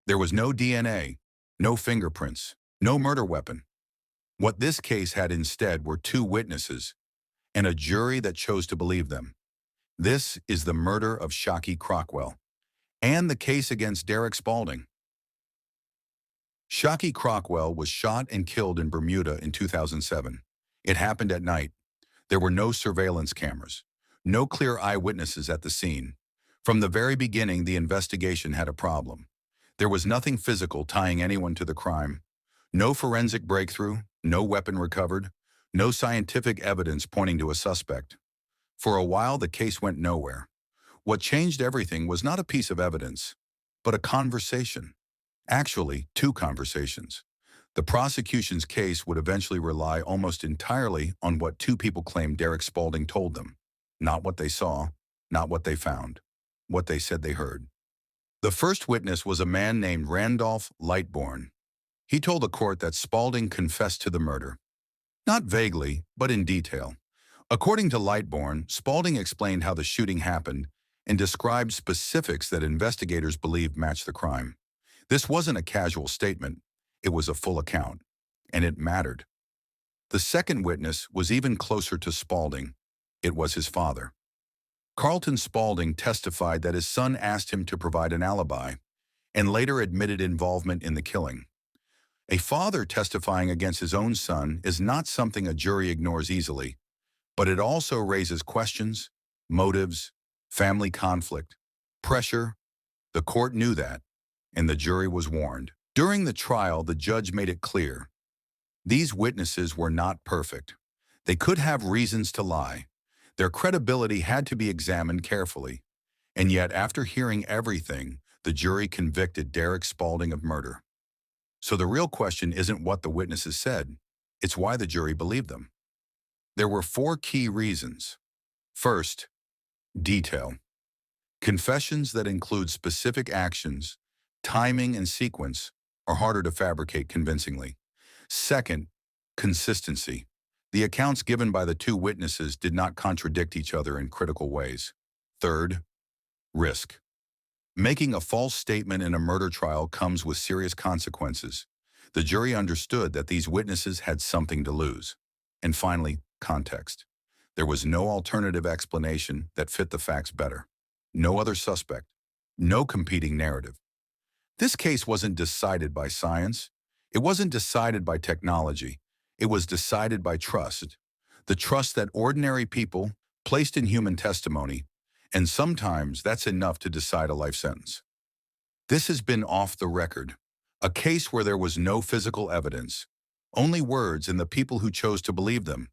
There was no DNA, no fingerprints, no murder weapon. What this case had instead were two witnesses and a jury that chose to believe them. This is the murder of Shockey Crockwell and the case against Derek Spaulding. Shockey Crockwell was shot and killed in Bermuda in 2007. It happened at night. There were no surveillance cameras, no clear eyewitnesses at the scene. From the very beginning, the investigation had a problem. There was nothing physical tying anyone to the crime. No forensic breakthrough, no weapon recovered, no scientific evidence pointing to a suspect. For a while, the case went nowhere. What changed everything was not a piece of evidence, but a conversation. Actually, two conversations. The prosecution's case would eventually rely almost entirely on what two people claimed Derek Spaulding told them. Not what they saw, not what they found, what they said they heard. The first witness was a man named Randolph Lightbourne. He told the court that Spaulding confessed to the murder. Not vaguely, but in detail. According to Lightbourne, Spaulding explained how the shooting happened and described specifics that investigators believed matched the crime. This wasn't a casual statement. It was a full account, and it mattered. The second witness was even closer to Spaulding. It was his father. Carlton Spaulding testified that his son asked him to provide an alibi and later admitted involvement in the killing. A father testifying against his own son is not something a jury ignores easily, but it also raises questions, motives, family conflict, pressure. The court knew that, and the jury was warned. During the trial, the judge made it clear. These witnesses were not perfect. They could have reasons to lie. Their credibility had to be examined carefully. And yet, after hearing everything, the jury convicted Derek Spaulding of murder. So the real question isn't what the witnesses said, it's why the jury believed them. There were four key reasons. First, detail. Confessions that include specific actions, timing, and sequence are harder to fabricate convincingly. Second, consistency. The accounts given by the two witnesses did not contradict each other in critical ways. Third, risk. Making a false statement in a murder trial comes with serious consequences. The jury understood that these witnesses had something to lose. And finally, context. There was no alternative explanation that fit the facts better. No other suspect. No competing narrative. This case wasn't decided by science. It wasn't decided by technology. It was decided by trust. The trust that ordinary people placed in human testimony, and sometimes that's enough to decide a life sentence. This has been Off the Record, a case where there was no physical evidence, only words and the people who chose to believe them.